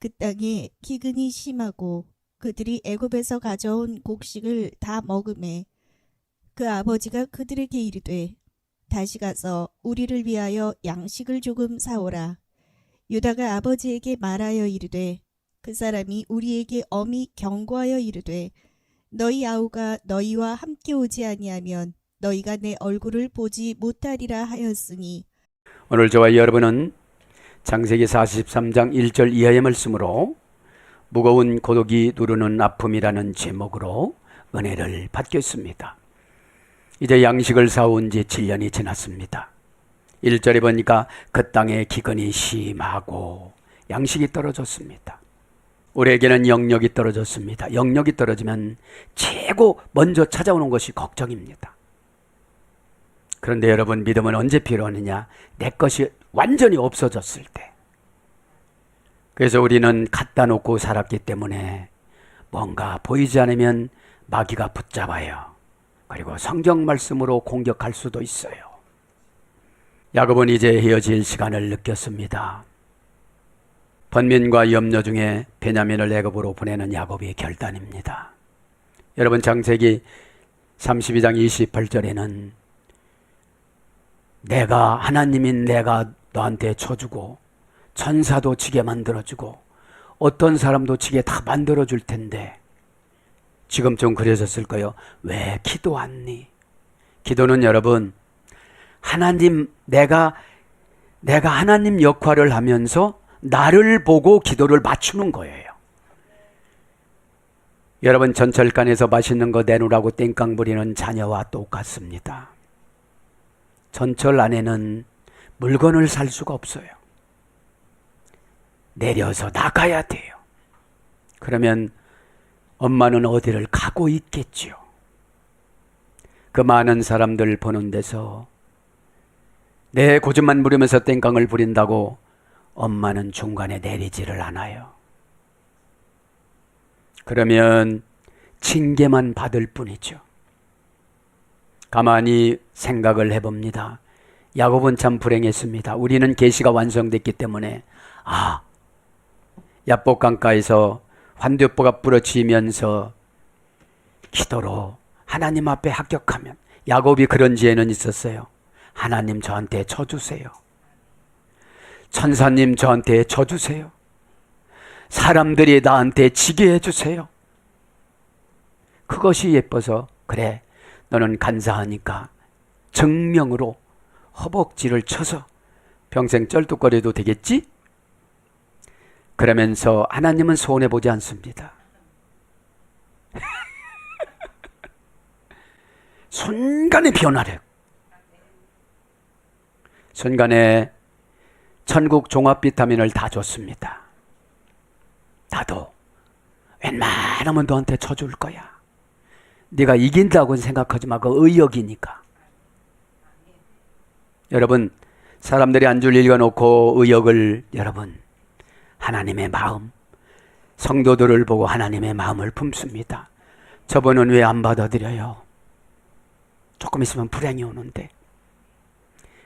그 땅에 기근이 심하고 그들이 애굽에서 가져온 곡식을 다 먹음에 그 아버지가 그들에게 이르되 다시 가서 우리를 위하여 양식을 조금 사오라. 유다가 아버지에게 말하여 이르되 그 사람이 우리에게 엄히 경고하여 이르되 너희 아우가 너희와 함께 오지 아니하면 너희가 내 얼굴을 보지 못하리라 하였으니. 오늘 저와 여러분은 창세기 43장 1절 이하의 말씀으로 무거운 고독이 누르는 아픔이라는 제목으로 은혜를 받겠습니다. 이제 양식을 사온 지 7년이 지났습니다. 1절에 보니까 그 땅에 기근이 심하고 양식이 떨어졌습니다. 우리에게는 영역이 떨어졌습니다. 영역이 떨어지면 최고 먼저 찾아오는 것이 걱정입니다. 그런데 여러분, 믿음은 언제 필요하느냐? 내 것이 완전히 없어졌을 때. 그래서 우리는 갖다 놓고 살았기 때문에 뭔가 보이지 않으면 마귀가 붙잡아요. 그리고 성경 말씀으로 공격할 수도 있어요. 야곱은 이제 헤어질 시간을 느꼈습니다. 번민과 염려 중에 베냐민을 애굽으로 보내는 야곱의 결단입니다. 여러분, 창세기 32장 28절에는 내가 하나님인 내가 너한테 쳐주고 천사도 지게 만들어주고 어떤 사람도 지게 다 만들어줄 텐데 지금 좀 그려졌을 거예요. 왜 기도하니? 기도는 여러분, 하나님, 내가 하나님 역할을 하면서 나를 보고 기도를 맞추는 거예요. 여러분, 전철간에서 맛있는 거 내놓으라고 땡깡 부리는 자녀와 똑같습니다. 전철 안에는 물건을 살 수가 없어요. 내려서 나가야 돼요. 그러면 엄마는 어디를 가고 있겠죠. 그 많은 사람들 보는 데서 내 고집만 부리면서 땡깡을 부린다고 엄마는 중간에 내리지를 않아요. 그러면 징계만 받을 뿐이죠. 가만히 생각을 해봅니다. 야곱은 참 불행했습니다. 우리는 계시가 완성됐기 때문에 야복 강가에서 환두포가 부러지면서 기도로 하나님 앞에 합격하면, 야곱이 그런 지혜는 있었어요. 하나님 저한테 쳐주세요. 천사님 저한테 쳐주세요. 사람들이 나한테 지게 해주세요. 그것이 예뻐서 그래, 너는 간사하니까 정명으로 허벅지를 쳐서 평생 쩔뚝거려도 되겠지? 그러면서 하나님은 손해보지 않습니다. 순간에 변화력. 순간에 천국 종합 비타민을 다 줬습니다. 나도 웬만하면 너한테 쳐줄 거야. 네가 이긴다고는 생각하지 마. 그 의욕이니까. 여러분, 사람들이 안 줄 읽어놓고 의욕을, 여러분, 하나님의 마음, 성도들을 보고 하나님의 마음을 품습니다. 저분은 왜 안 받아들여요? 조금 있으면 불행이 오는데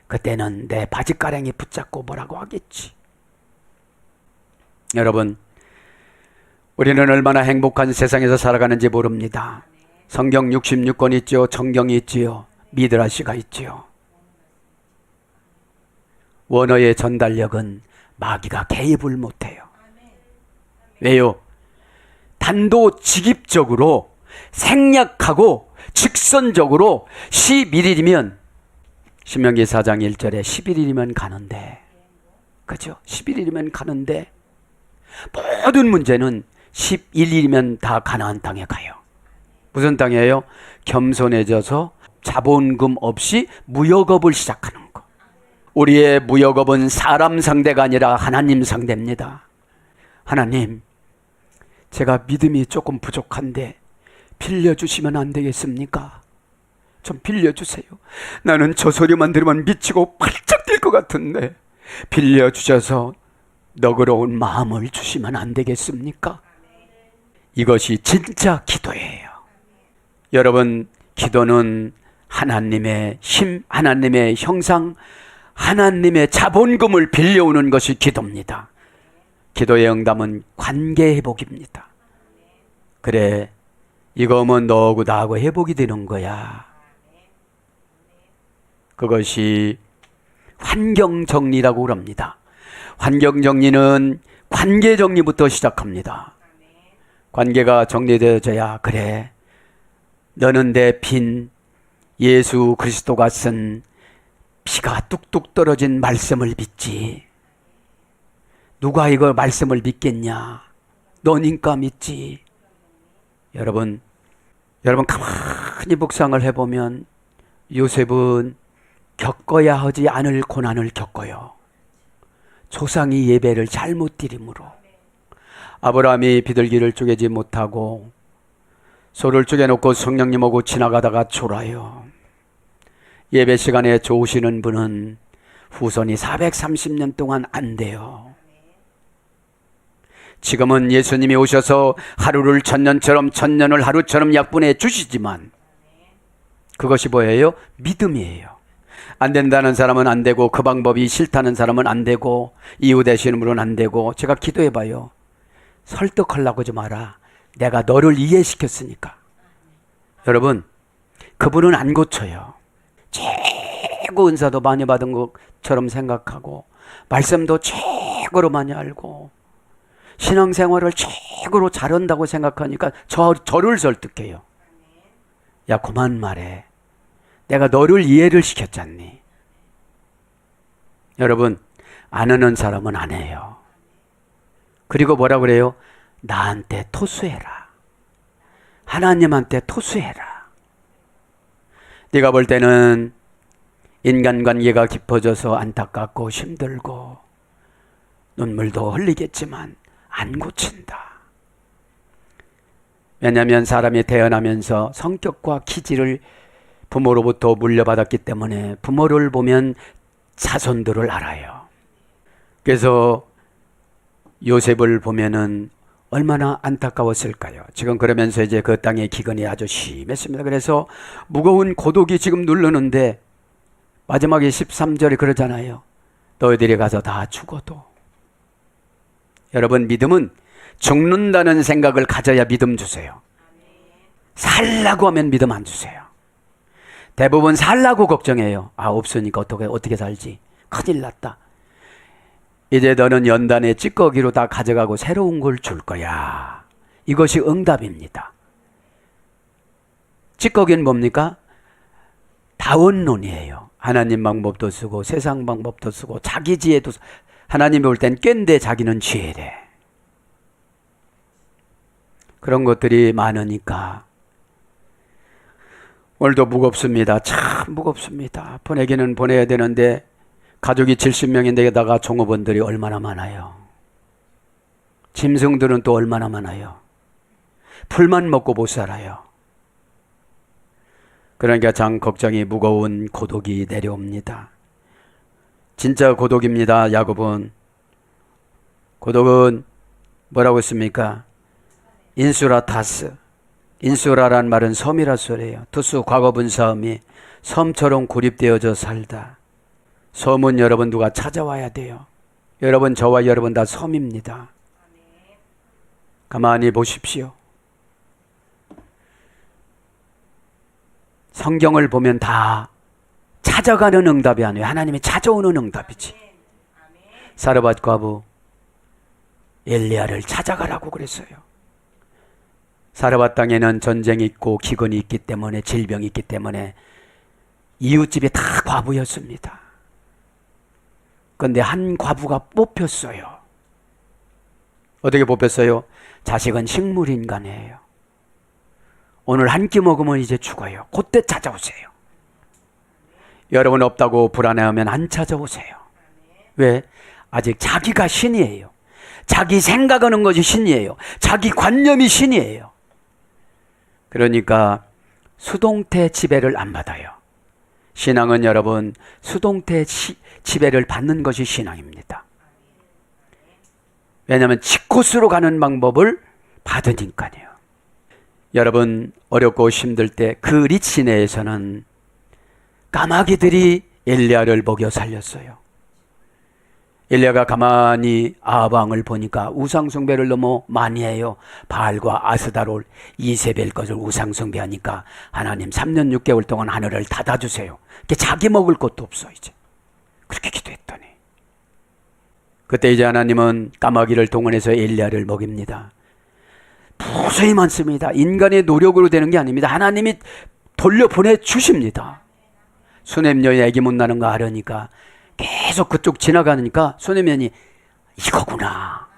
그때는 내 바지가랑이 붙잡고 뭐라고 하겠지. 여러분, 우리는 얼마나 행복한 세상에서 살아가는지 모릅니다. 성경 66권 있죠. 성경이 있지요. 미드라시가 있지요. 원어의 전달력은 마귀가 개입을 못해요. 왜요? 단도직입적으로 생략하고 직선적으로 11일이면, 신명기 4장 1절에 11일이면 가는데, 그죠? 11일이면 가는데 모든 문제는 11일이면 다 가나안 땅에 가요. 무슨 땅이에요? 겸손해져서 자본금 없이 무역업을 시작하는 거. 우리의 무역업은 사람 상대가 아니라 하나님 상대입니다. 하나님, 제가 믿음이 조금 부족한데 빌려주시면 안 되겠습니까? 좀 빌려주세요. 나는 저 소리만 들으면 미치고 발작 뛸 것 같은데 빌려주셔서 너그러운 마음을 주시면 안 되겠습니까? 이것이 진짜 기도예요. 여러분, 기도는 하나님의 힘, 하나님의 형상, 하나님의 자본금을 빌려오는 것이 기도입니다. 기도의 응답은 관계 회복입니다. 그래, 이거면 너하고 나하고 회복이 되는 거야. 그것이 환경정리라고 그럽니다. 환경정리는 관계정리부터 시작합니다. 관계가 정리되어져야, 그래, 너는 내 빈 예수 그리스도가 쓴 피가 뚝뚝 떨어진 말씀을 믿지. 누가 이거 말씀을 믿겠냐? 너니까 믿지. 여러분 가만히 묵상을 해보면 요셉은 겪어야 하지 않을 고난을 겪어요. 조상이 예배를 잘못 드림으로. 아브라함이 비둘기를 쪼개지 못하고 소를 쪼개놓고 성령님하고 지나가다가 졸아요. 예배 시간에 좋으시는 분은 후손이 430년 동안 안 돼요. 지금은 예수님이 오셔서 하루를 천년처럼, 천년을 하루처럼 약분해 주시지만 그것이 뭐예요? 믿음이에요. 안 된다는 사람은 안 되고, 그 방법이 싫다는 사람은 안 되고, 이유 되시는 분은 안 되고. 제가 기도해봐요. 설득하려고 하지 마라. 내가 너를 이해시켰으니까. 여러분, 그분은 안 고쳐요. 최고 은사도 많이 받은 것처럼 생각하고, 말씀도 최고로 많이 알고, 신앙생활을 최고로 잘한다고 생각하니까 저를 설득해요. 야, 그만 말해. 내가 너를 이해를 시켰잖니. 여러분, 안 하는 사람은 안 해요. 그리고 뭐라 그래요? 나한테 토수해라. 하나님한테 토수해라. 네가 볼 때는 인간관계가 깊어져서 안타깝고 힘들고 눈물도 흘리겠지만 안 고친다. 왜냐하면 사람이 태어나면서 성격과 기질을 부모로부터 물려받았기 때문에 부모를 보면 자손들을 알아요. 그래서 요셉을 보면은 얼마나 안타까웠을까요? 지금 그러면서 이제 그 땅의 기근이 아주 심했습니다. 그래서 무거운 고독이 지금 누르는데 마지막에 13절에 그러잖아요. 너희들이 가서 다 죽어도. 여러분, 믿음은 죽는다는 생각을 가져야 믿음 주세요. 살라고 하면 믿음 안 주세요. 대부분 살라고 걱정해요. 아, 없으니까 어떻게 살지? 큰일 났다. 이제 너는 연단의 찌꺼기로 다 가져가고 새로운 걸 줄 거야. 이것이 응답입니다. 찌꺼기는 뭡니까? 다원론이에요. 하나님 방법도 쓰고 세상 방법도 쓰고 자기 지혜도 하나님이 볼 땐 깬데 자기는 지혜래. 그런 것들이 많으니까 오늘도 무겁습니다. 참 무겁습니다. 보내기는 보내야 되는데 가족이 70명인데다가 종업원들이 얼마나 많아요. 짐승들은 또 얼마나 많아요. 풀만 먹고 못 살아요. 그러니까 참 걱정이 무거운 고독이 내려옵니다. 진짜 고독입니다. 야곱은. 고독은 뭐라고 했습니까? 인수라타스. 인수라란 말은 섬이라 소리예요. 투수 과거분사음이 섬처럼 고립되어져 살다. 섬은 여러분 누가 찾아와야 돼요. 여러분, 저와 여러분 다 섬입니다. 가만히 보십시오. 성경을 보면 다 찾아가는 응답이 아니에요. 하나님이 찾아오는 응답이지. 사르밧 과부 엘리야를 찾아가라고 그랬어요. 사르밧 땅에는 전쟁이 있고 기근이 있기 때문에, 질병이 있기 때문에 이웃집이 다 과부였습니다. 그런데 한 과부가 뽑혔어요. 어떻게 뽑혔어요? 자식은 식물인간이에요. 오늘 한 끼 먹으면 이제 죽어요. 그때 찾아오세요. 여러분 없다고 불안해하면 안 찾아오세요. 왜? 아직 자기가 신이에요. 자기 생각하는 것이 신이에요. 자기 관념이 신이에요. 그러니까 수동태 지배를 안 받아요. 신앙은 여러분 수동태 지배를 받는 것이 신앙입니다. 왜냐하면 지코스로 가는 방법을 받으니까요. 여러분 어렵고 힘들 때 그 리치네에서는 까마귀들이 엘리야를 먹여 살렸어요. 엘리야가 가만히 아합 왕을 보니까 우상숭배를 너무 많이 해요. 바알과 아스다롤, 이세벨 것을 우상숭배하니까 하나님 3년 6개월 동안 하늘을 닫아주세요. 자기 먹을 것도 없어 이제. 그렇게 기도했더니 그때 이제 하나님은 까마귀를 동원해서 엘리야를 먹입니다. 무수히 많습니다. 인간의 노력으로 되는 게 아닙니다. 하나님이 돌려보내 주십니다. 수냄녀의 애기 못 나는 거 알으니까 계속 그쪽 지나가니까 수냄년이 이거구나.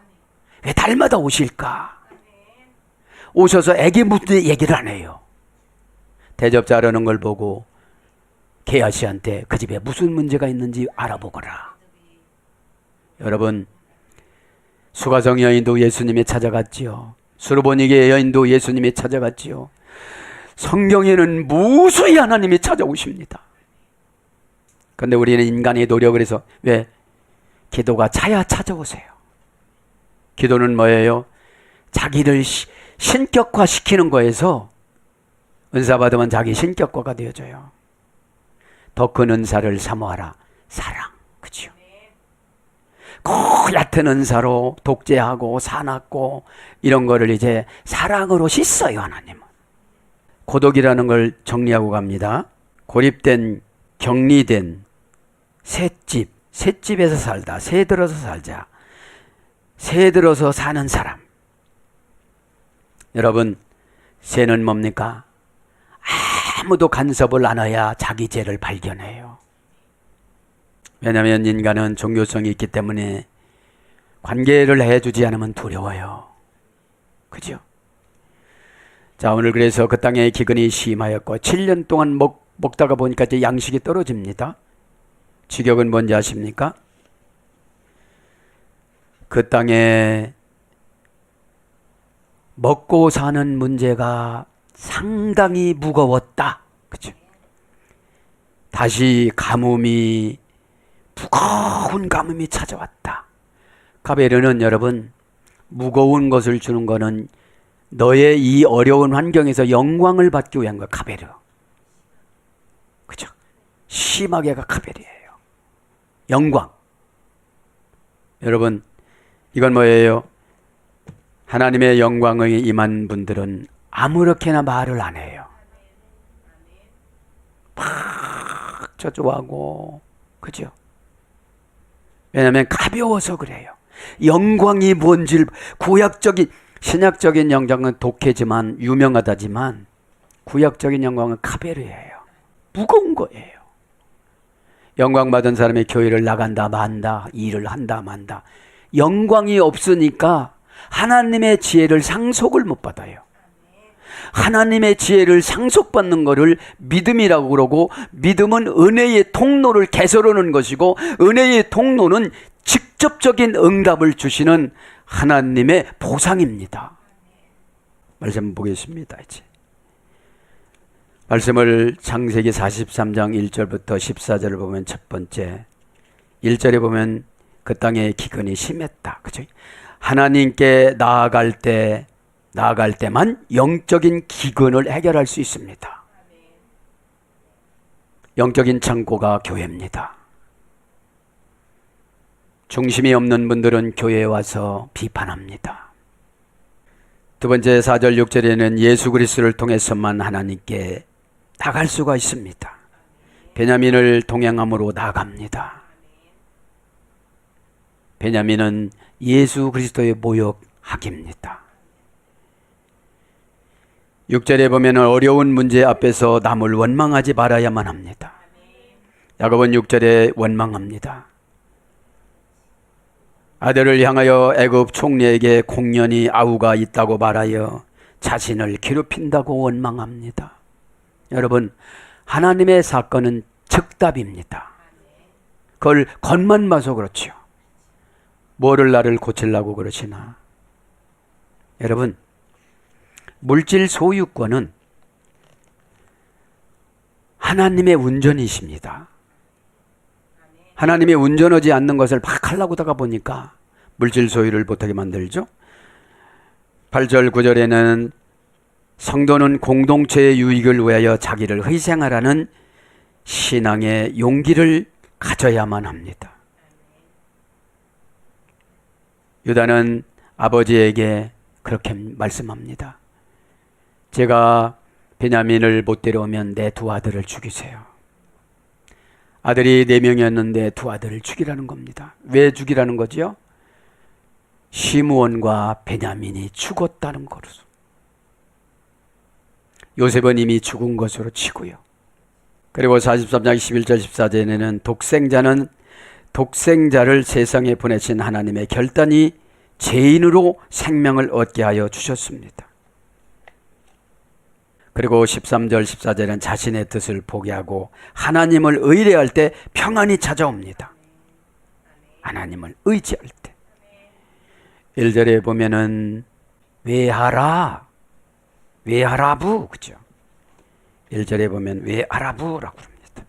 왜 달마다 오실까? 오셔서 애기 묻는 얘기를 안 해요. 대접 자르는 걸 보고 게하시한테 그 집에 무슨 문제가 있는지 알아보거라. 여러분, 수가성 여인도 예수님이 찾아갔지요. 수르보니게 여인도 예수님이 찾아갔지요. 성경에는 무수히 하나님이 찾아오십니다. 그런데 우리는 인간의 노력을 해서 왜? 기도가 차야 찾아오세요. 기도는 뭐예요? 자기를 신격화시키는 거에서 은사 받으면 자기 신격화가 되어져요. 더 큰 은사를 사모하라. 사랑. 그죠? 그 얕은 은사로 독재하고 사납고 이런 거를 이제 사랑으로 씻어요, 하나님은. 고독이라는 걸 정리하고 갑니다. 고립된, 격리된, 셋집에서 살다, 새 들어서 살자, 새 들어서 사는 사람. 여러분, 새는 뭡니까? 아무도 간섭을 안 해야 자기 죄를 발견해요. 왜냐하면 인간은 종교성이 있기 때문에 관계를 해주지 않으면 두려워요. 그죠? 자, 오늘 그래서 그 땅에 기근이 심하였고 7년 동안 먹다가 보니까 이제 양식이 떨어집니다. 지경은 뭔지 아십니까? 그 땅에 먹고 사는 문제가 상당히 무거웠다. 그죠? 다시 가뭄이, 무거운 가뭄이 찾아왔다. 가베르는 여러분, 무거운 것을 주는 거는 너의 이 어려운 환경에서 영광을 받기 위한 거야. 가베르. 그죠? 심하게가 가베르예요. 영광. 여러분, 이건 뭐예요? 하나님의 영광의 임한 분들은 아무렇게나 말을 안 해요. 막 저조하고, 그죠? 왜냐하면 가벼워서 그래요. 영광이 뭔지, 구약적인, 신약적인 영광은 독해지만, 유명하다지만, 구약적인 영광은 카베르예요. 무거운 거예요. 영광 받은 사람이 교회를 나간다 만다, 일을 한다 만다. 영광이 없으니까 하나님의 지혜를 상속을 못 받아요. 하나님의 지혜를 상속받는 것을 믿음이라고 그러고, 믿음은 은혜의 통로를 개설하는 것이고, 은혜의 통로는 직접적인 응답을 주시는 하나님의 보상입니다. 말씀 보겠습니다. 이제 말씀을 창세기 43장 1절부터 14절을 보면 첫 번째 1절에 보면 그 땅에 기근이 심했다. 그죠? 하나님께 나아갈 때만 영적인 기근을 해결할 수 있습니다. 영적인 창고가 교회입니다. 중심이 없는 분들은 교회에 와서 비판합니다. 두 번째 4절 6절에는 예수 그리스도를 통해서만 하나님께 나갈 수가 있습니다. 베냐민을 동행함으로 나갑니다. 베냐민은 예수 그리스도의 모욕학입니다. 6절에 보면 어려운 문제 앞에서 남을 원망하지 말아야만 합니다. 야고보는 6절에 원망합니다. 아들을 향하여 애굽 총리에게 공연히 아우가 있다고 말하여 자신을 괴롭힌다고 원망합니다. 여러분, 하나님의 사건은 즉답입니다. 그걸 겉만 봐서 그렇죠. 뭐를 나를 고치려고 그러시나. 여러분, 물질 소유권은 하나님의 운전이십니다. 하나님이 운전하지 않는 것을 막 하려고 하다가 보니까 물질 소유를 못하게 만들죠. 8절 9절에는 성도는 공동체의 유익을 위하여 자기를 희생하라는 신앙의 용기를 가져야만 합니다. 유다는 아버지에게 그렇게 말씀합니다. 제가 베냐민을 못 데려오면 내 두 아들을 죽이세요. 아들이 4명이었는데 두 아들을 죽이라는 겁니다. 왜 죽이라는 거지요? 시므온과 베냐민이 죽었다는 거로서. 요셉은 이미 죽은 것으로 치고요. 그리고 43장 11절 14절에는 독생자를 세상에 보내신 하나님의 결단이 죄인으로 생명을 얻게 하여 주셨습니다. 그리고 13절 14절은 자신의 뜻을 포기하고 하나님을 의뢰할 때 평안이 찾아옵니다. 하나님을 의지할 때. 1절에 보면은 외하라부 그죠? 1절에 보면 외하라부라고 합니다.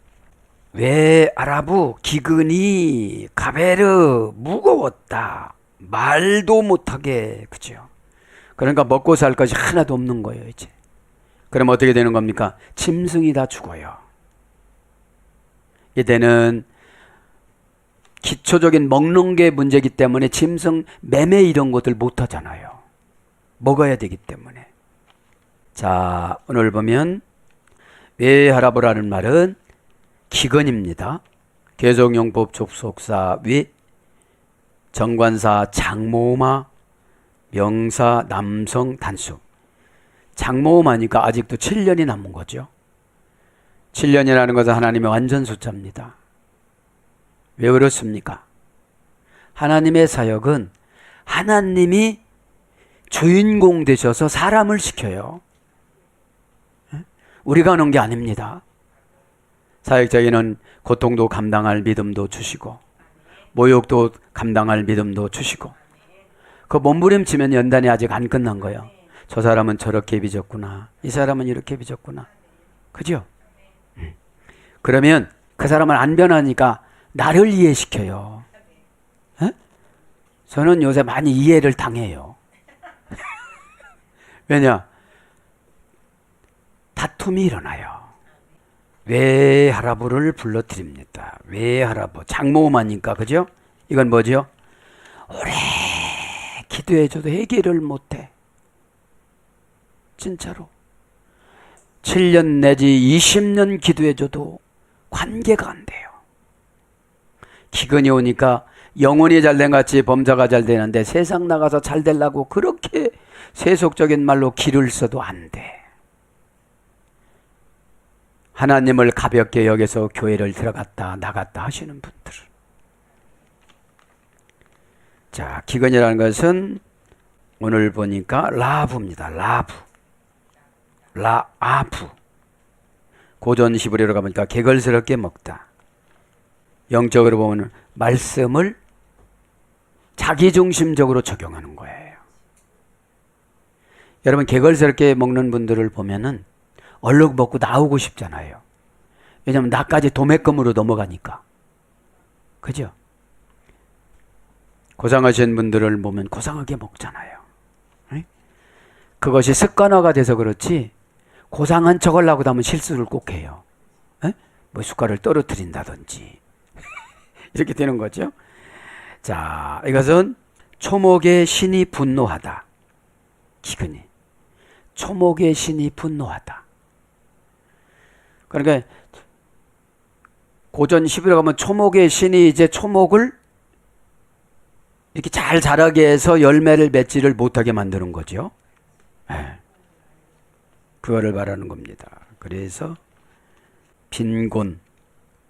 외하라부 기근이 가베르 무거웠다. 말도 못하게 그죠? 그러니까 먹고 살 것이 하나도 없는 거예요 이제. 그럼 어떻게 되는 겁니까? 짐승이 다 죽어요. 이때는 기초적인 먹는 게 문제이기 때문에 짐승 매매 이런 것들 못 하잖아요. 먹어야 되기 때문에. 자, 오늘 보면 외하라부라는 말은 기근입니다. 개정용법 접속사 위, 정관사 장모마, 명사 남성 단수. 장모마니까 아직도 7년이 남은 거죠. 7년이라는 것은 하나님의 완전 숫자입니다. 왜 그렇습니까? 하나님의 사역은 하나님이 주인공 되셔서 사람을 시켜요. 우리가 하는 게 아닙니다. 사역자에게는 고통도 감당할 믿음도 주시고 모욕도 감당할 믿음도 주시고 그 몸부림치면 연단이 아직 안 끝난 거예요. 저 사람은 저렇게 빚었구나. 이 사람은 이렇게 빚었구나. 그죠? 그러면 그 사람은 안 변하니까 나를 이해시켜요. 에? 저는 요새 많이 이해를 당해요. 왜냐? 다툼이 일어나요. 외하라부를 불러드립니다. 외하라부. 장모마니까 그죠? 이건 뭐죠? 오래 기도해줘도 해결을 못해. 진짜로 7년 내지 20년 기도해줘도 관계가 안 돼요. 기근이 오니까 영혼이 잘된 같이 범사가 잘 되는데 세상 나가서 잘 되려고 그렇게 세속적인 말로 기를 써도 안 돼. 하나님을 가볍게 여겨서 교회를 들어갔다 나갔다 하시는 분들. 자, 기근이라는 것은 오늘 보니까 라부입니다. 라아부. 고전 히브리어로 가보니까 개걸스럽게 먹다. 영적으로 보면 말씀을 자기중심적으로 적용하는 거예요. 여러분 개걸스럽게 먹는 분들을 보면은 얼른 먹고 나오고 싶잖아요. 왜냐하면 나까지 도매금으로 넘어가니까. 그죠? 고상하신 분들을 보면 고상하게 먹잖아요. 그것이 습관화가 돼서 그렇지 고상한 척 하려고 하면 실수를 꼭 해요. 뭐 숟갈을 떨어뜨린다든지 이렇게 되는 거죠. 자, 이것은 초목의 신이 분노하다. 기근이. 초목의 신이 분노하다. 그러니까 고전 11에 가면 초목의 신이 이제 초목을 이렇게 잘 자라게 해서 열매를 맺지를 못하게 만드는 거죠. 네. 그거를 말하는 겁니다. 그래서 빈곤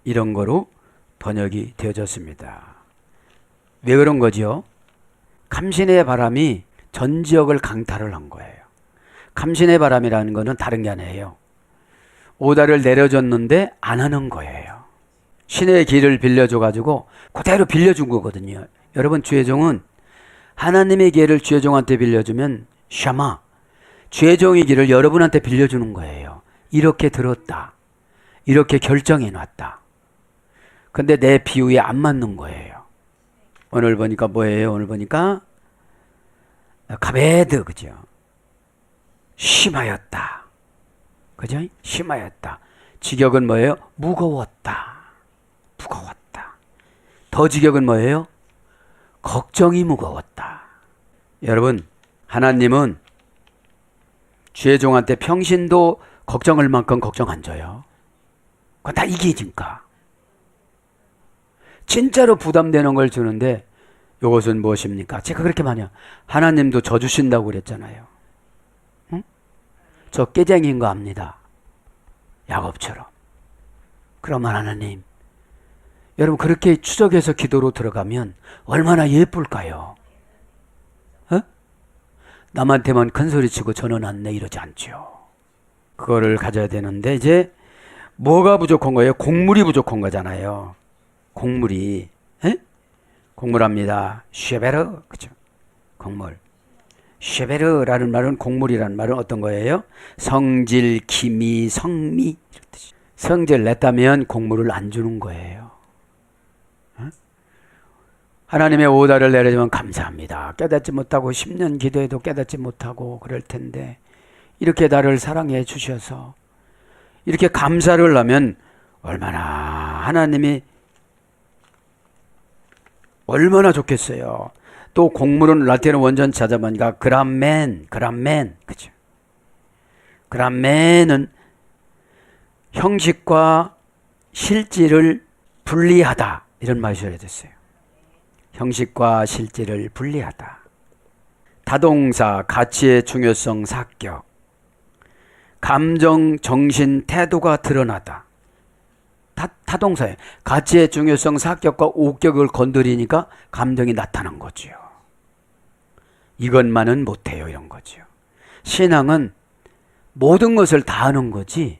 이런 거로 번역이 되어졌습니다. 왜 그런 거죠? 감신의 바람이 전 지역을 강탈을 한 거예요. 감신의 바람이라는 거는 다른 게 아니에요. 오다를 내려줬는데 안 하는 거예요. 신의 길을 빌려줘가지고 그대로 빌려준 거거든요. 여러분 주의종은 하나님의 길을 주의종한테 빌려주면 샤마 주의종의 길을 여러분한테 빌려주는 거예요. 이렇게 들었다. 이렇게 결정해놨다. 근데 내 비유에 안 맞는 거예요. 오늘 보니까 뭐예요? 오늘 보니까 가베드 그죠? 심하였다. 그죠? 심하였다. 직역은 뭐예요? 무거웠다. 무거웠다. 더 직역은 뭐예요? 걱정이 무거웠다. 여러분, 하나님은 주의 종한테 평신도 걱정할 만큼 걱정 안 줘요. 그건 다 이기니까. 진짜로 부담되는 걸 주는데 이것은 무엇입니까? 제가 그렇게 많이 하나님도 저 주신다고 그랬잖아요. 응? 저 깨쟁이인 거 압니다. 야곱처럼. 그러면 하나님, 여러분 그렇게 추적해서 기도로 들어가면 얼마나 예쁠까요? 어? 남한테만 큰 소리 치고 저는 안 내 이러지 않죠. 그거를 가져야 되는데 이제 뭐가 부족한 거예요? 곡물이 부족한 거잖아요. 곡물이. 에? 곡물합니다. 쉐베르. 그죠? 곡물. 쉐베르라는 말은 곡물이라는 말은 어떤 거예요? 성질, 기미, 성미 이런 뜻이. 성질 냈다면 곡물을 안 주는 거예요. 어? 하나님의 오다를 내려주면 감사합니다. 깨닫지 못하고 10년 기도해도 깨닫지 못하고 그럴 텐데 이렇게 나를 사랑해 주셔서 이렇게 감사를 하면 얼마나 하나님이 얼마나 좋겠어요. 또 곡물은 라틴어 원전 찾아보니까 그람멘, 그죠? 그람멘은 형식과 실질을 분리하다 이런 말이 됐어요. 형식과 실질을 분리하다. 타동사, 가치의 중요성, 사격. 감정, 정신, 태도가 드러나다. 타동사예요. 가치의 중요성, 사격과 오격을 건드리니까 감정이 나타난 거죠. 이것만은 못해요 이런 거죠. 신앙은 모든 것을 다 하는 거지.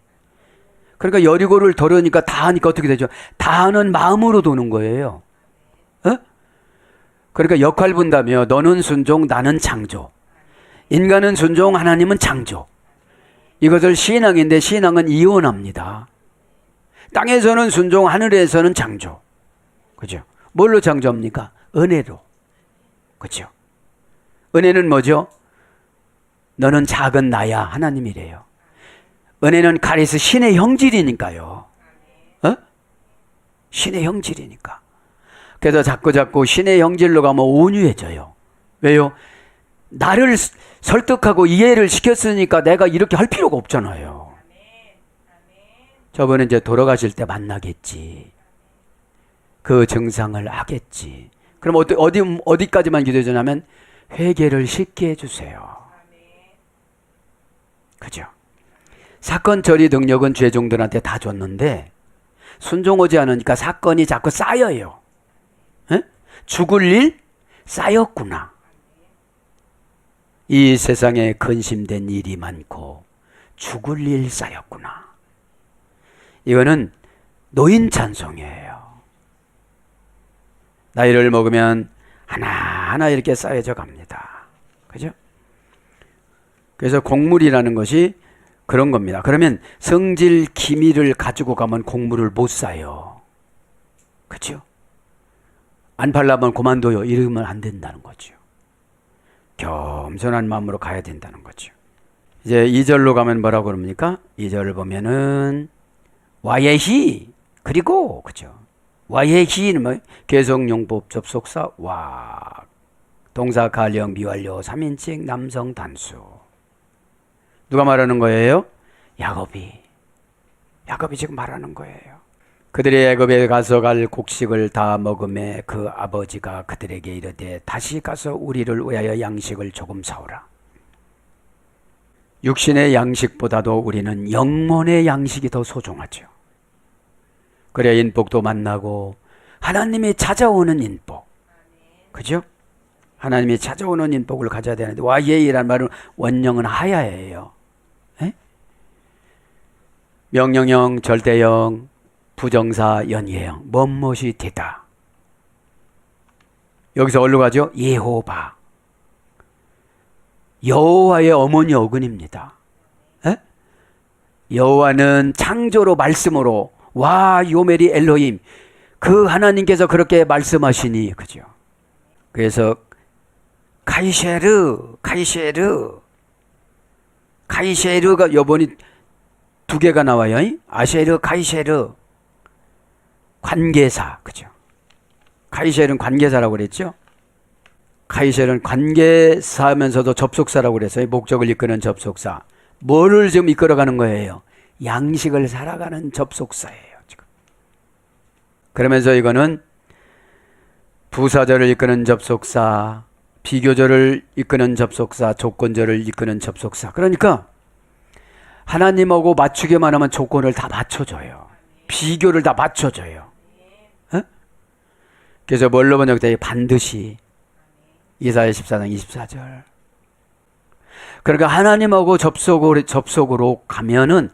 그러니까 여리고를 도려니까 다 하니까 어떻게 되죠? 다 하는 마음으로 도는 거예요. 어? 그러니까 역할 분담이요. 너는 순종, 나는 창조. 인간은 순종, 하나님은 창조. 이것을 신앙인데 신앙은 이혼합니다. 땅에서는 순종, 하늘에서는 창조. 그죠? 뭘로 창조합니까? 은혜로. 그죠? 은혜는 뭐죠? 너는 작은 나야. 하나님이래요. 은혜는 가리스 신의 형질이니까요. 어? 신의 형질이니까. 그래서 자꾸 신의 형질로 가면 온유해져요. 왜요? 나를 설득하고 이해를 시켰으니까 내가 이렇게 할 필요가 없잖아요. 저번에 이제 돌아가실 때 만나겠지. 그 증상을 하겠지. 그럼 어디까지만 기도해 주냐면 회개를 쉽게 해주세요. 그죠? 사건 처리 능력은 죄종들한테 다 줬는데 순종하지 않으니까 사건이 자꾸 쌓여요. 에? 죽을 일 쌓였구나. 이 세상에 근심된 일이 많고 죽을 일 쌓였구나. 이거는 노인 찬송이에요. 나이를 먹으면 하나하나 이렇게 쌓여져 갑니다. 그죠? 그래서 곡물이라는 것이 그런 겁니다. 그러면 성질, 기미를 가지고 가면 곡물을 못 쌓여. 그죠? 안 팔려면 그만둬요. 이러면 안 된다는 거죠. 겸손한 마음으로 가야 된다는 거죠. 이제 2절로 가면 뭐라고 그럽니까? 2절을 보면은 와예히 그리고 그죠? 와예히는 뭐 개성용법 접속사 와 동사 가령 미완료 3인칭 남성 단수. 누가 말하는 거예요? 야곱이 지금 말하는 거예요. 그들이 애굽에 가서 갈 곡식을 다 먹음에 그 아버지가 그들에게 이르되 다시 가서 우리를 위하여 양식을 조금 사오라. 육신의 양식보다도 우리는 영혼의 양식이 더 소중하죠. 그래 인복도 만나고 하나님이 찾아오는 인복. 그죠? 하나님이 찾아오는 인복을 가져야 되는데 와예이라는 말은 원형은 하야예요. 에? 명령형, 절대형, 부정사, 연예형, 뭐뭇이 되다. 여기서 어디로 가죠? 예호바. 여호와의 어머니 어근입니다. 에? 여호와는 창조로 말씀으로 와 요메리 엘로힘 그 하나님께서 그렇게 말씀하시니 그죠? 그래서 카이쉐르가 요번이 두 개가 나와요. 아쉐르 카이쉐르 관계사 그죠? 카이쉐르는 관계사라고 그랬죠? 카이셀은 관계사면서도 접속사라고 그랬어요. 목적을 이끄는 접속사. 뭐를 지금 이끌어가는 거예요? 양식을 살아가는 접속사예요. 지금. 그러면서 이거는 부사절을 이끄는 접속사, 비교절을 이끄는 접속사, 조건절을 이끄는 접속사. 그러니까 하나님하고 맞추기만 하면 조건을 다 맞춰줘요. 비교를 다 맞춰줘요. 어? 그래서 뭘로 번역돼요? 반드시. 이사야 14장 24절. 그러니까 하나님하고 접속으로 가면은,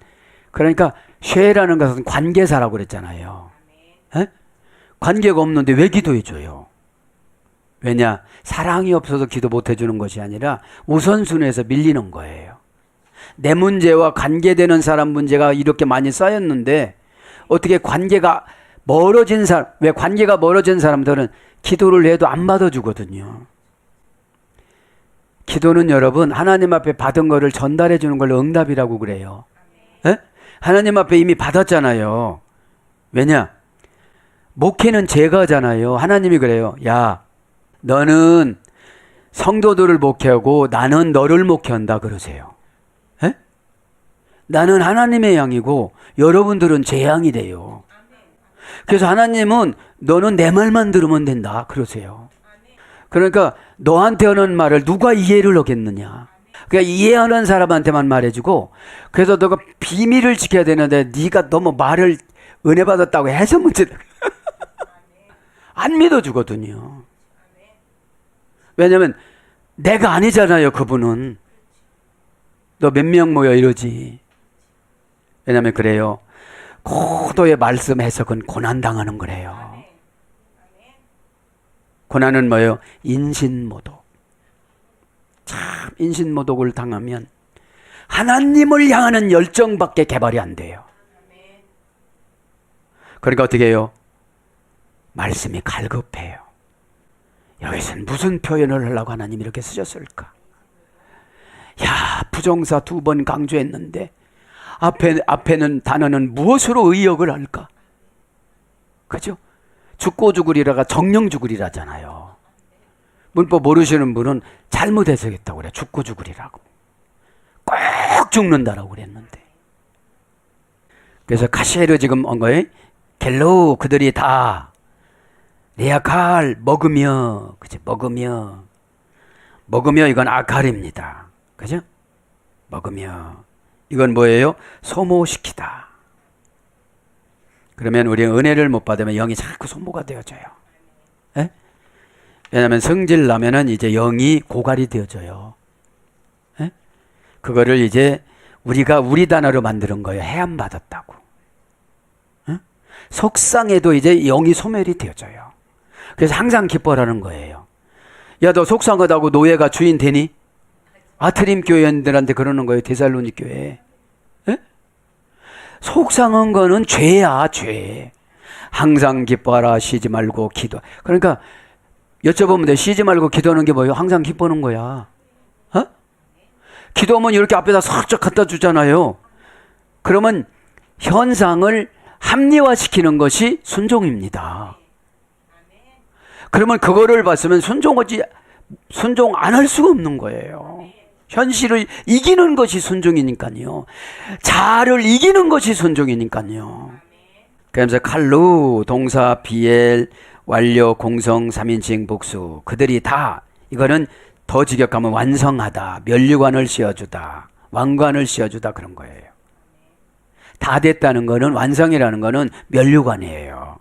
그러니까 쉐라는 것은 관계사라고 그랬잖아요. 에? 관계가 없는데 왜 기도해줘요? 왜냐? 사랑이 없어서 기도 못해주는 것이 아니라 우선순위에서 밀리는 거예요. 내 문제와 관계되는 사람 문제가 이렇게 많이 쌓였는데 어떻게 관계가 멀어진 사람, 왜 관계가 멀어진 사람들은 기도를 해도 안 받아주거든요. 기도는 여러분 하나님 앞에 받은 거를 전달해 주는 걸 응답이라고 그래요. 에? 하나님 앞에 이미 받았잖아요. 왜냐? 목회는 제가 하잖아요. 하나님이 그래요. 야, 너는 성도들을 목회하고 나는 너를 목회한다 그러세요. 에? 나는 하나님의 양이고 여러분들은 제 양이 돼요. 그래서 하나님은 너는 내 말만 들으면 된다 그러세요. 그러니까 너한테 하는 말을 누가 이해를 하겠느냐. 그러니까 이해하는 사람한테만 말해주고, 그래서 너가 비밀을 지켜야 되는데 네가 너무 말을 은혜 받았다고 해서 문제다. 안 믿어주거든요. 왜냐면 내가 아니잖아요. 그분은. 너 몇 명 모여 이러지. 왜냐면 그래요. 고도의 말씀 해석은 고난당하는 거래요. 고난은 뭐예요? 인신모독. 참 인신모독을 당하면 하나님을 향하는 열정밖에 개발이 안 돼요. 그러니까 어떻게 해요? 말씀이 갈급해요. 여기서는 무슨 표현을 하려고 하나님이 이렇게 쓰셨을까? 야, 부정사 2번 강조했는데 앞에는 단어는 무엇으로 의역을 할까? 그죠? 죽고 죽으리라가 정령 죽으리라잖아요. 문법 모르시는 분은 잘못 해석했다고 그래. 죽고 죽으리라고. 꼭 죽는다라고 그랬는데. 그래서 카시에르 지금 온 거예요. 겔로 그들이 다 레아칼 먹으며, 그죠? 먹으며 이건 아칼입니다. 그죠? 먹으며 이건 뭐예요? 소모시키다. 그러면 우리가 은혜를 못 받으면 영이 자꾸 소모가 되어져요. 에? 왜냐하면 성질 나면은 이제 영이 고갈이 되어져요. 에? 그거를 이제 우리가 우리 단어로 만드는 거예요. 해안 받았다고. 에? 속상해도 이제 영이 소멸이 되어져요. 그래서 항상 기뻐라는 거예요. 야, 너 속상하다고 노예가 주인 되니? 아트림 교회원들한테 그러는 거예요. 데살로니 교회. 에? 속상한 거는 죄야, 죄. 항상 기뻐하라, 쉬지 말고 기도. 그러니까 여쭤보면 돼. 쉬지 말고 기도하는 게 뭐예요? 항상 기뻐하는 거야. 어? 기도하면 이렇게 앞에다 살짝 갖다 주잖아요. 그러면 현상을 합리화시키는 것이 순종입니다. 그러면 그거를 봤으면 순종 안 할 수가 없는 거예요. 현실을 이기는 것이 순종이니까요. 자아를 이기는 것이 순종이니까요. 그러면서 칼루, 동사, 비엘, 완료, 공성, 3인칭, 복수. 그들이 다, 이거는 더 직역하면 완성하다, 면류관을 씌워주다, 왕관을 씌워주다 그런 거예요. 다 됐다는 거는, 완성이라는 거는 면류관이에요.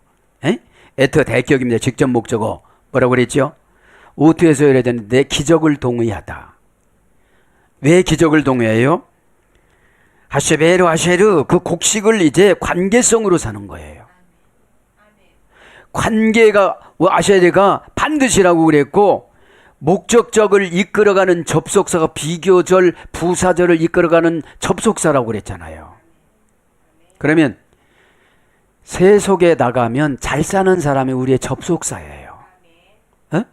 에터 대격입니다. 직접 목적어. 뭐라고 그랬죠? 오투에서 해야 되는데 기적을 동의하다. 왜 기적을 동의해요? 하쉐베르 하쉐르 그 곡식을 이제 관계성으로 사는 거예요. 관계가 아쉐르가 반드시라고 그랬고 목적적을 이끌어가는 접속사가 비교절 부사절을 이끌어가는 접속사라고 그랬잖아요. 그러면 세속에 나가면 잘 사는 사람이 우리의 접속사예요. 어?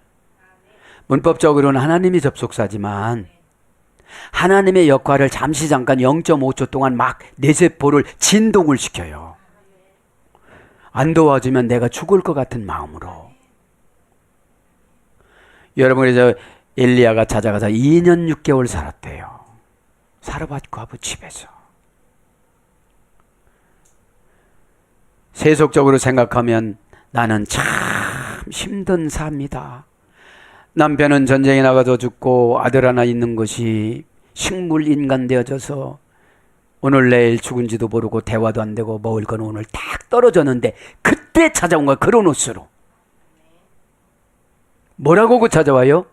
문법적으로는 하나님이 접속사지만 하나님의 역할을 잠시 잠깐 0.5초 동안 막 내 세포를 진동을 시켜요. 안 도와주면 내가 죽을 것 같은 마음으로. 여러분, 그래서 엘리야가 찾아가서 2년 6개월 살았대요. 사르밧 과부 집에서. 세속적으로 생각하면 나는 참 힘든 삶이다. 남편은 전쟁에 나가서 죽고 아들 하나 있는 것이 식물 인간 되어져서 오늘 내일 죽은지도 모르고 대화도 안 되고 먹을 건 오늘 딱 떨어졌는데 그때 찾아온 거야. 그런 옷으로. 뭐라고 그 찾아와요?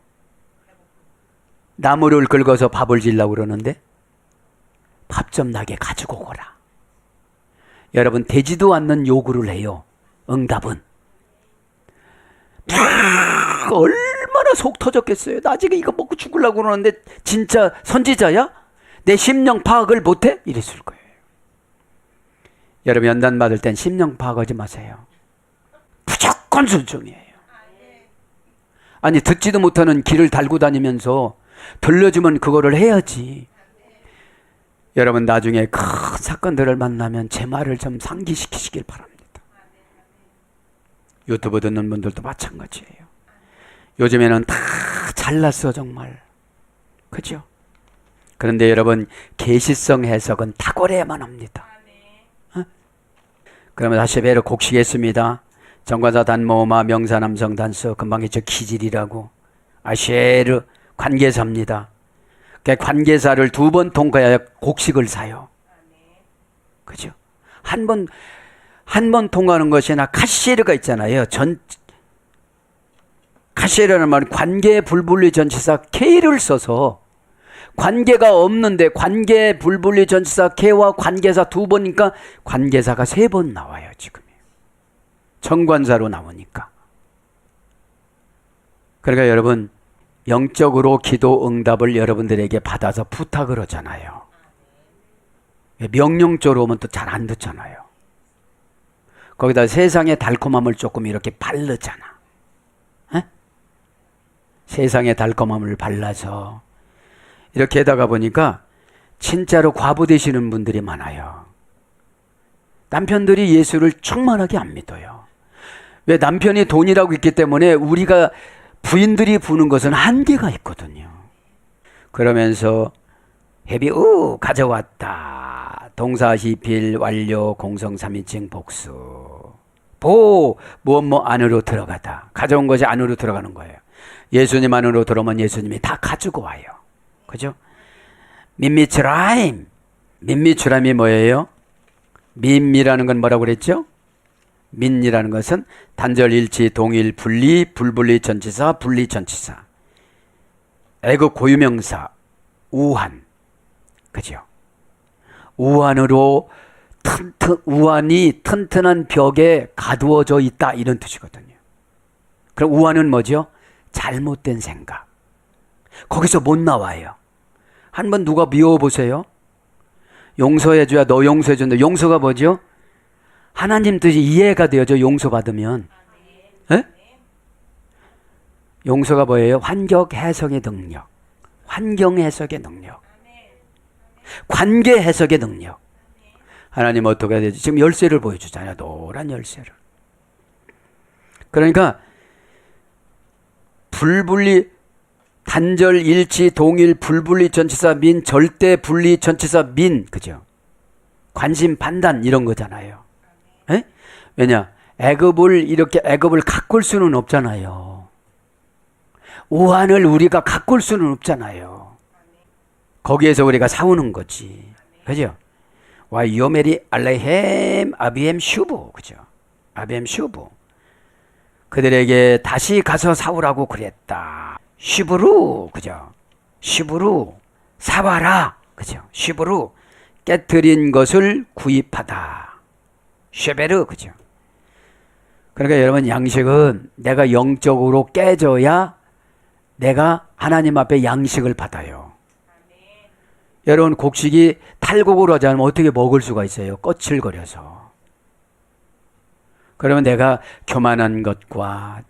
나무를 긁어서 밥을 지려고 그러는데 밥 좀 나게 가지고 오거라. 여러분, 되지도 않는 요구를 해요. 응답은. 얼마나 속 터졌겠어요. 나 지금 이거 먹고 죽으려고 그러는데 진짜 선지자야? 내 심령 파악을 못해? 이랬을 거예요. 여러분, 연단 받을 땐 심령 파악하지 마세요. 무조건 순종이에요. 아니, 듣지도 못하는 길을 달고 다니면서 들려주면 그거를 해야지. 여러분, 나중에 큰 사건들을 만나면 제 말을 좀 상기시키시길 바랍니다. 유튜브 듣는 분들도 마찬가지예요. 요즘에는 다 잘났어 정말. 그죠? 그런데 여러분, 계시성 해석은 탁월해야만 합니다. 그러면 다시 배로 곡시겠습니다. 정관사 단모마 명사남성 단서 금방 했죠. 기질이라고. 아쉐르 관계사입니다. 관계사를 2번 통과해야 곡식을 사요. 그죠? 한 번 통과하는 것이나 카시르가 있잖아요. 카시르라는 말은 관계 불분리 전치사 K를 써서 관계가 없는데 관계 불분리 전치사 K와 관계사 2번이니까 관계사가 3번 나와요. 지금 정관사로 나오니까. 그러니까 여러분, 영적으로 기도 응답을 여러분들에게 받아서 부탁을 하잖아요. 명령적으로 오면 또 잘 안 듣잖아요. 거기다 세상의 달콤함을 조금 이렇게 바르잖아. 에? 세상의 달콤함을 발라서 이렇게 하다가 보니까 진짜로 과부 되시는 분들이 많아요. 남편들이 예수를 충만하게 안 믿어요. 왜? 남편이 돈이라고 있기 때문에 우리가 부인들이 부는 것은 한계가 있거든요. 그러면서 해비 가져왔다. 동사 시필 완료 공성 3인칭 복수. 무엇 안으로 들어가다. 가져온 것이 안으로 들어가는 거예요. 예수님 안으로 들어오면 예수님이 다 가지고 와요. 그죠? 민미추라임. 민미추라임이 뭐예요? 민미라는 건 뭐라고 그랬죠? 민이라는 것은 단절 일치 동일 분리 불분리 전치사 분리 전치사. 애국 고유명사 우한. 그죠? 우한으로 우한이 튼튼한 벽에 가두어져 있다 이런 뜻이거든요. 그럼 우한은 뭐죠? 잘못된 생각. 거기서 못 나와요. 한번 누가 미워보세요. 용서해줘야 너 용서해준다. 용서가 뭐죠? 하나님 뜻이 이해가 되어져. 용서받으면. 에? 용서가 뭐예요? 환경 해석의 능력. 환경 해석의 능력. 관계 해석의 능력. 하나님 어떻게 해야 되지? 지금 열쇠를 보여주잖아요. 노란 열쇠를. 그러니까 불분리 단절 일치 동일 불분리 전치사 민 절대 분리 전치사 민. 그죠? 관심 판단 이런 거잖아요. 에? 왜냐? 애굽을 가꿀 수는 없잖아요. 우한을 우리가 가꿀 수는 없잖아요. 거기에서 우리가 싸우는 거지. 그죠? 와 요메리 알레헴 아비엠 슈브. 그죠? 아비엠 슈브. 그들에게 다시 가서 싸우라고 그랬다. 슈브루. 그죠? 슈브루. 사와라. 그죠? 슈브루. 깨트린 것을 구입하다. 쉐베르. 그죠? 그러니까 여러분, 양식은 내가 영적으로 깨져야 내가 하나님 앞에 양식을 받아요. 여러분, 곡식이 탈곡으로 하지 않으면 어떻게 먹을 수가 있어요? 거칠거려서. 그러면 내가 교만한 것과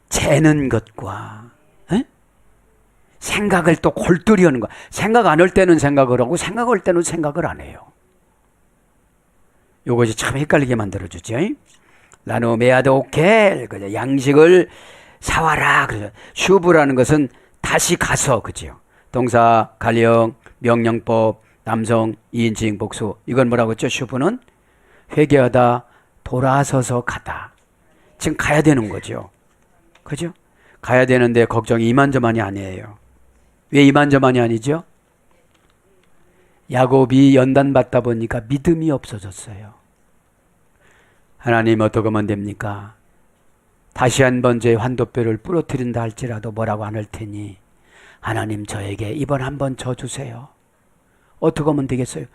재는 것과 생각을 또 골똘히 하는 거야. 생각 안 할 때는 생각을 하고 생각할 때는 생각을 안 해요. 이것이 참 헷갈리게 만들어주죠. 라노메아도 오켈. 양식을 사와라. 그죠? 슈브라는 것은 다시 가서, 그죠? 동사, 가령, 명령법, 남성, 2인칭, 복수. 이건 뭐라고 했죠? 슈브는 회개하다, 돌아서서 가다. 지금 가야 되는 거죠. 그죠? 가야 되는데 걱정이 이만저만이 아니에요. 왜 이만저만이 아니죠? 야곱이 연단받다 보니까 믿음이 없어졌어요. 하나님 어떻게 하면 됩니까? 다시 한번 제 환도뼈를 부러뜨린다 할지라도 뭐라고 안 할 테니 하나님 저에게 이번 한번 져주세요. 어떻게 하면 되겠어요?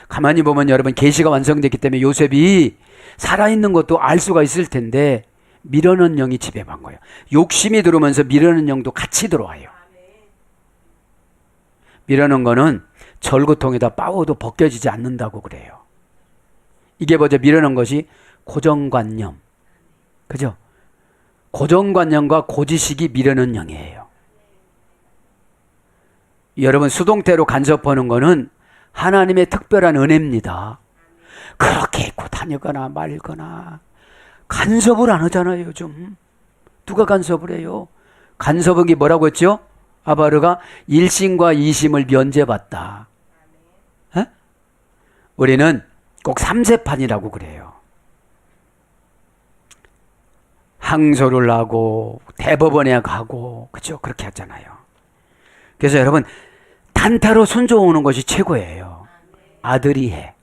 가만히 보면 여러분 계시가 완성됐기 때문에 요셉이 살아있는 것도 알 수가 있을 텐데 미련한 영이 지배한 거예요. 욕심이 들어오면서 미련한 영도 같이 들어와요. 미련한 거는 절구통에다 빠워도 벗겨지지 않는다고 그래요. 이게 뭐죠? 미련한 것이 고정관념. 그죠? 고정관념과 고지식이 미련한 영이에요. 여러분 수동태로 간섭하는 거는 하나님의 특별한 은혜입니다. 그렇게 입고 다니거나 말거나 간섭을 안 하잖아요. 요즘 누가 간섭을 해요? 간섭은 뭐라고 했죠? 아바르가 1심과 2심을 면제받다. 에? 우리는 꼭 3세판이라고 그래요. 항소를 하고 대법원에 가고 그죠? 그렇게 하잖아요. 그래서 여러분 단타로 순종하는 것이 최고예요. 아들이 해.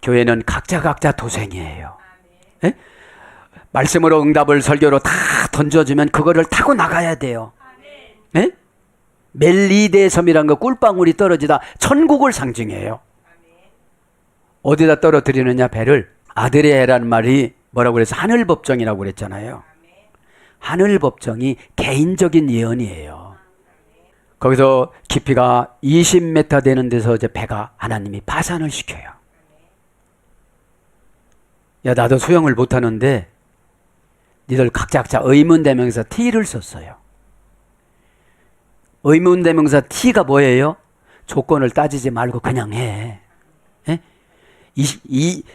교회는 각자 도생이에요. 에? 말씀으로 응답을 설교로 다 던져주면 그거를 타고 나가야 돼요. 에? 멜리데 섬이란 거 꿀방울이 떨어지다 천국을 상징해요. 어디다 떨어뜨리느냐 배를. 아들의 해라는 말이 뭐라고 그래서 하늘법정이라고 그랬잖아요. 하늘법정이 개인적인 예언이에요. 거기서 깊이가 20m 되는 데서 이제 배가 하나님이 파산을 시켜요. 야 나도 수영을 못하는데 니들 각자 의문대명사 T를 썼어요. 의문대명사 T가 뭐예요? 조건을 따지지 말고 그냥 해. 에?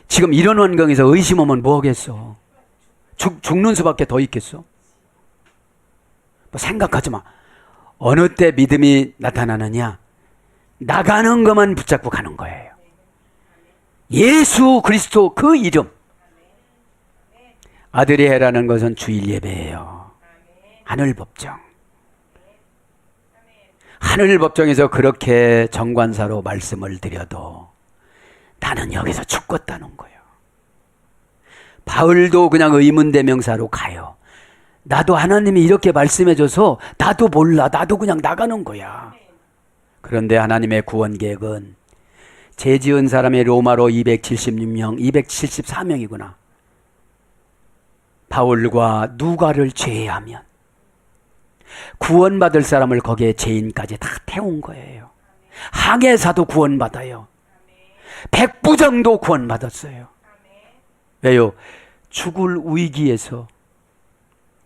지금 이런 환경에서 의심하면 뭐하겠어? 죽는 수밖에 더 있겠어? 뭐 생각하지 마. 어느 때 믿음이 나타나느냐? 나가는 것만 붙잡고 가는 거예요. 예수 그리스도 그 이름. 아들이 해라는 것은 주일 예배예요. 하늘법정. 하늘법정에서 그렇게 정관사로 말씀을 드려도 나는 여기서 죽겠다는 거예요. 바울도 그냥 의문대명사로 가요. 나도 하나님이 이렇게 말씀해줘서 나도 몰라. 나도 그냥 나가는 거야. 그런데 하나님의 구원 계획은 죄 지은 사람의 로마로 276명, 274명이구나. 바울과 누가를 제외하면 구원받을 사람을 거기에 죄인까지 다 태운 거예요. 항해사도 구원받아요. 백부장도 구원받았어요. 왜요? 죽을 위기에서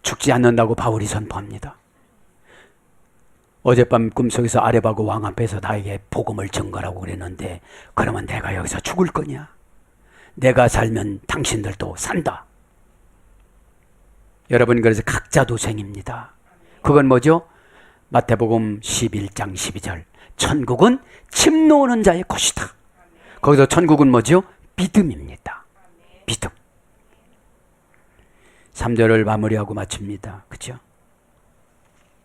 죽지 않는다고 바울이 선포합니다. 어젯밤 꿈속에서 아레바고 왕 앞에서 나에게 복음을 전가라고 그랬는데 그러면 내가 여기서 죽을 거냐? 내가 살면 당신들도 산다. 여러분 그래서 각자 도생입니다. 그건 뭐죠? 마태복음 11장 12절 천국은 침 놓는 자의 것이다. 거기서 천국은 뭐죠? 믿음입니다. 믿음. 3절을 마무리하고 마칩니다. 그렇죠?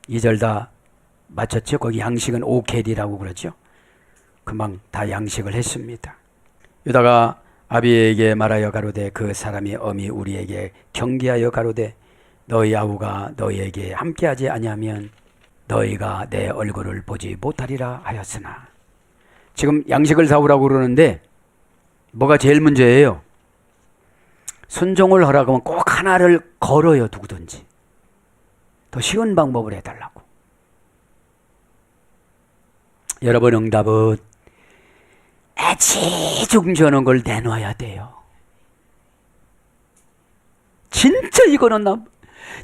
2절 다 마쳤죠? 거기 양식은 오켈이라고 그러죠? 금방 다 양식을 했습니다. 유다가 아비에게 말하여 가로되 그 사람이 엄히 우리에게 경계하여 가로되 너희 아우가 너희에게 함께하지 아니하면 너희가 내 얼굴을 보지 못하리라 하였으나. 지금 양식을 사오라고 그러는데 뭐가 제일 문제예요? 순종을 하라고 하면 꼭 하나를 걸어요. 누구든지. 더 쉬운 방법을 해달라고. 여러분 응답은 애지중지하는 걸 내놔야 돼요. 진짜 이거는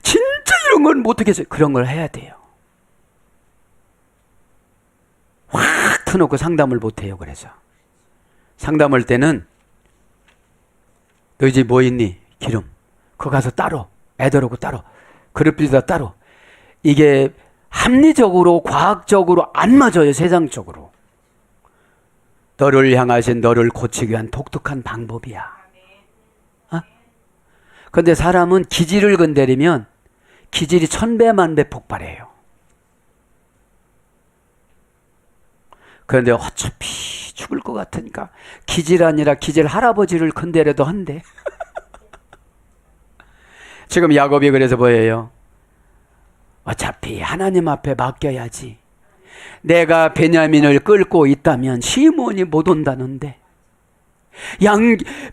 진짜 이런 건 못하겠어요. 그런 걸 해야 돼요. 확 터놓고 상담을 못해요. 그래서 상담할 때는 너희 집 뭐 있니? 기름. 그거 가서 따로 애들하고 따로, 그룹비다 따로. 이게 합리적으로, 과학적으로 안 맞아요, 세상적으로. 너를 향하신 너를 고치기 위한 독특한 방법이야. 근데 사람은 기질을 건드리면 기질이 1000배, 10,000배 폭발해요. 그런데 어차피 죽을 것 같으니까 기질 아니라 기질 할아버지를 건드려도 한대. 지금 야곱이 그래서 뭐예요? 어차피 하나님 앞에 맡겨야지. 내가 베냐민을 끌고 있다면 시몬이 못 온다는데,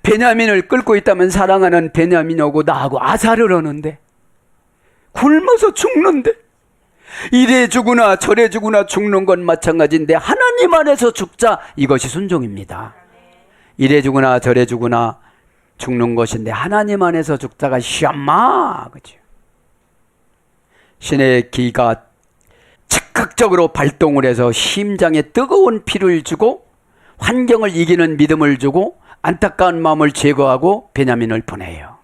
베냐민을 끌고 있다면 사랑하는 베냐민이 오고 나하고 아사를 하는데, 굶어서 죽는데, 이래 죽으나 저래 죽으나 죽는 건 마찬가지인데 하나님 안에서 죽자, 이것이 순종입니다. 이래 죽으나 저래 죽으나 죽는 것인데 하나님 안에서 죽자가 샤마, 그죠? 신의 기가 즉각적으로 발동을 해서 심장에 뜨거운 피를 주고 환경을 이기는 믿음을 주고 안타까운 마음을 제거하고 베냐민을 보내요.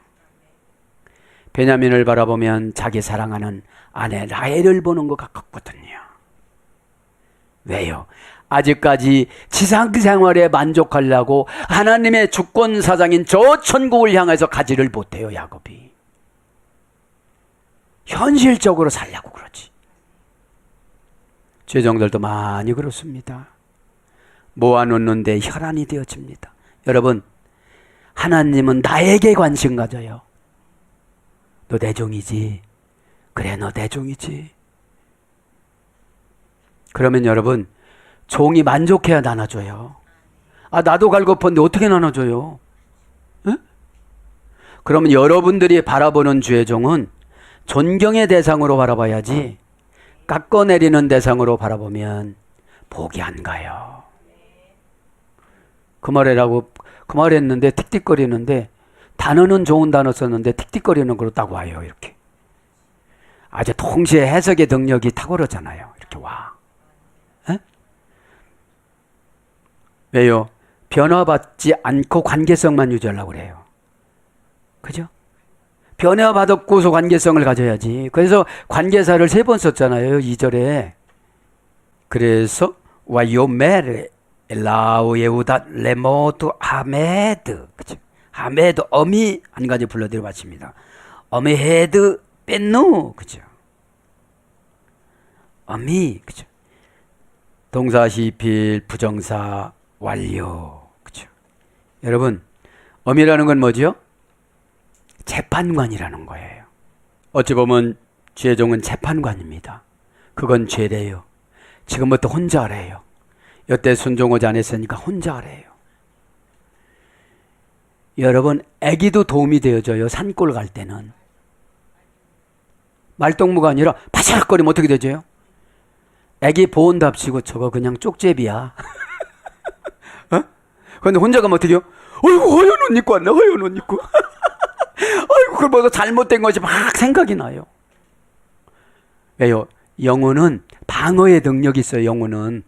베냐민을 바라보면 자기 사랑하는 아내 라헬을 보는 것 같거든요. 왜요? 아직까지 지상 생활에 만족하려고 하나님의 주권 사장인 저 천국을 향해서 가지를 못해요, 야곱이. 현실적으로 살려고 그러지. 죄종들도 많이 그렇습니다. 모아놓는데 혈안이 되어집니다. 여러분, 하나님은 나에게 관심 가져요. 너 내 종이지. 그래, 너 내 종이지. 그러면 여러분, 종이 만족해야 나눠줘요. 아, 나도 갈고픈데 어떻게 나눠줘요? 에? 그러면 여러분들이 바라보는 주의 종은 존경의 대상으로 바라봐야지, 깎아내리는 대상으로 바라보면 복이 안 가요. 그 말 했는데 틱틱거리는데, 단어는 좋은 단어 썼는데 틱틱거리는 걸로 딱 와요, 이렇게. 아주 동시에 해석의 능력이 탁월하잖아요. 이렇게 와. 에? 왜요? 변화받지 않고 관계성만 유지하려고 그래요. 그죠? 변화받았고서 관계성을 가져야지. 그래서 관계사를 3번 썼잖아요, 2절에. 그래서 와요메르 엘라우 예우다 레모드 하메드, 그죠? 하메드, 어미 한 가지 불러드려 봤습니다. 어미 헤드 뺀누, 그죠? 어미, 그죠? 동사 시필 부정사 완료, 그죠? 여러분, 어미라는 건 뭐죠? 재판관이라는 거예요. 어찌 보면 죄종은 재판관입니다. 그건 죄래요. 지금부터 혼자 하래요. 여태 순종하지 않았으니까 혼자 하래요. 여러분, 아기도 도움이 되어줘요. 산골 갈 때는. 말동무가 아니라 바삭거리면 어떻게 되죠? 아기 보온답시고 저거 그냥 쪽제비야. 어? 그런데 혼자 가면 어떻게 해요? 어이구, 허연 옷 입고 왔네, 허연 옷 입고. 아이고, 그걸 보고 잘못된 것이 막 생각이 나요. 왜요? 영혼은 방어의 능력이 있어요, 영혼은.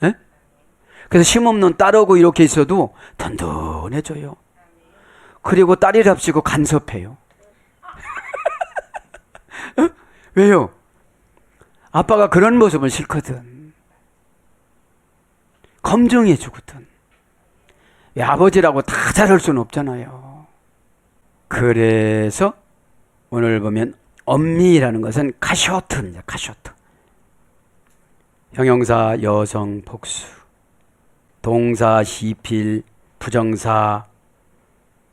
에? 그래서 힘없는 딸하고 이렇게 있어도 든든해져요. 그리고 딸이랍시고 간섭해요. 어? 왜요? 아빠가 그런 모습은 싫거든. 검증해주거든. 아버지라고 다 잘할 수는 없잖아요. 그래서 오늘 보면 엄미라는 것은 카쇼트입니다. 카쇼트. 형용사 여성 복수, 동사 시필 부정사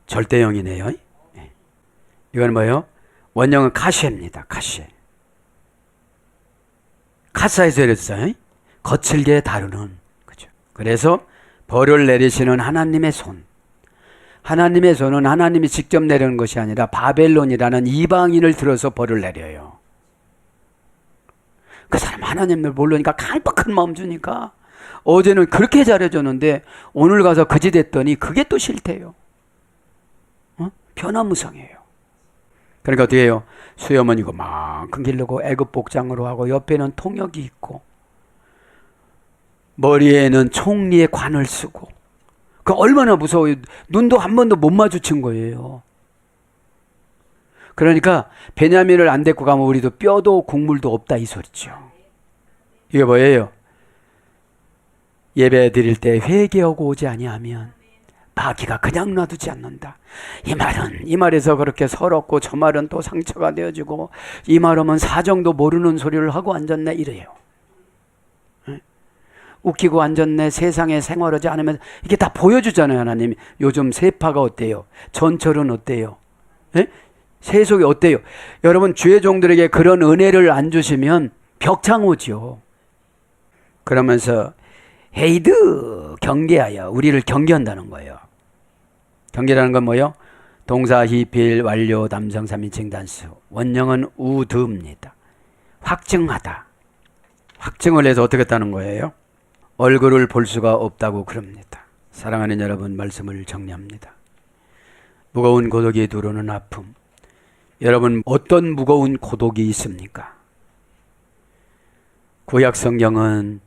절대형이네요. 이건 뭐예요? 원형은 카쉐입니다. 카쉐. 카사에서 이랬어요. 거칠게 다루는, 그죠? 그래서 벌을 내리시는 하나님의 손. 하나님의 손은 하나님이 직접 내리는 것이 아니라 바벨론이라는 이방인을 들어서 벌을 내려요. 그 사람 하나님을 모르니까 깜빡한 마음 주니까 어제는 그렇게 잘해줬는데 오늘 가서 그지 됐더니 그게 또 싫대요. 어? 변화무쌍해요. 그러니까 어떻게 해요? 수염은 이거만큼 기르고 애굽 복장으로 하고 옆에는 통역이 있고 머리에는 총리의 관을 쓰고, 그 얼마나 무서워요. 눈도 한 번도 못 마주친 거예요. 그러니까 베냐민을 안 데리고 가면 우리도 뼈도 국물도 없다 이 소리죠. 이게 뭐예요? 예배 드릴 때 회개하고 오지 아니하면 마귀가 그냥 놔두지 않는다. 이 말에서 그렇게 서럽고 저 말은 또 상처가 되어지고 이 말하면 사정도 모르는 소리를 하고 앉았네 이래요. 웃기고 앉았네, 세상에 생활하지 않으면 이게 다 보여주잖아요. 하나님이. 요즘 세파가 어때요? 전철은 어때요? 세속이 어때요? 여러분 주의 종들에게 그런 은혜를 안 주시면 벽창호지요. 그러면서 헤이드 경계하여 우리를 경계한다는 거예요. 경계라는 건 뭐예요? 동사 히필 완료 담성 3인칭 단수. 원형은 우드입니다. 확증하다. 확증을 해서 어떻게 했다는 거예요? 얼굴을 볼 수가 없다고 그럽니다. 사랑하는 여러분, 말씀을 정리합니다. 무거운 고독이 두르는 아픔. 여러분 어떤 무거운 고독이 있습니까? 구약 성경은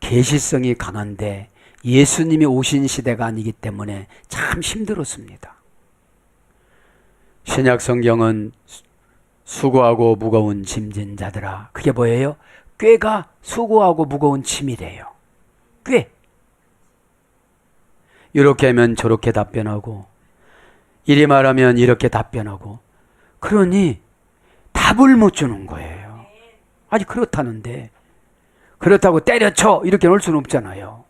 계시성이 강한데 예수님이 오신 시대가 아니기 때문에 참 힘들었습니다. 신약 성경은 수고하고 무거운 짐진 자들아. 그게 뭐예요? 꾀가 수고하고 무거운 짐이래요. 꽤. 이렇게 하면 저렇게 답변하고 이리 말하면 이렇게 답변하고 그러니 답을 못 주는 거예요. 아니 그렇다는데 그렇다고 때려쳐 이렇게 놓을 수는 없잖아요.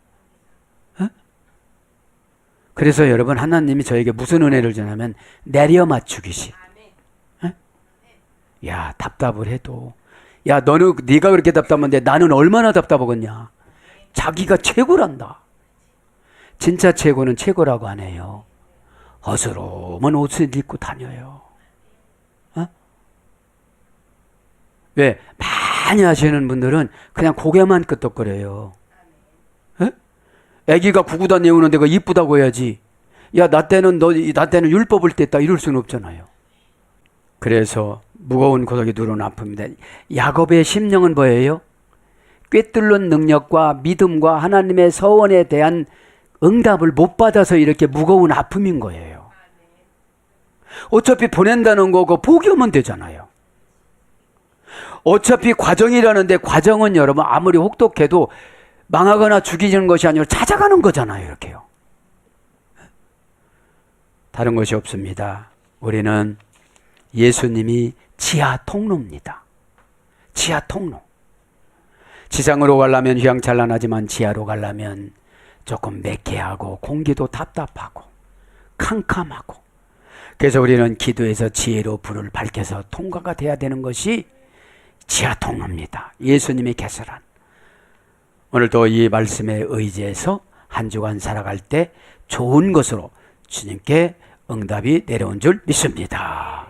그래서 여러분 하나님이 저에게 무슨 은혜를 주냐면 내려 맞추기식. 야 답답을 해도 야 네가 그렇게 답답한데 나는 얼마나 답답하겠냐. 자기가 최고란다. 진짜 최고는 최고라고 안 해요. 어스러운 옷을 입고 다녀요. 왜? 많이 하시는 분들은 그냥 고개만 끄덕거려요. 애기가 구구단 외우는데 그 이쁘다고 해야지. 야, 나 때는 율법을 뗐다 이럴 수는 없잖아요. 그래서 무거운 고독이 누른 아픔입니다. 야곱의 심령은 뭐예요? 꿰뚫는 능력과 믿음과 하나님의 서원에 대한 응답을 못 받아서 이렇게 무거운 아픔인 거예요. 어차피 보낸다는 거 그거 포기하면 되잖아요. 어차피 과정이라는데 과정은 여러분 아무리 혹독해도 망하거나 죽이는 것이 아니라 찾아가는 거잖아요. 이렇게요. 다른 것이 없습니다. 우리는 예수님이 지하 통로입니다. 지하 통로. 지상으로 가려면 휘황찬란하지만 지하로 가려면 조금 매캐하고 공기도 답답하고 캄캄하고. 그래서 우리는 기도해서 지혜로 불을 밝혀서 통과가 돼야 되는 것이 지하 통로입니다. 예수님이 개설한. 오늘도 이 말씀에 의지해서 한 주간 살아갈 때 좋은 것으로 주님께 응답이 내려온 줄 믿습니다.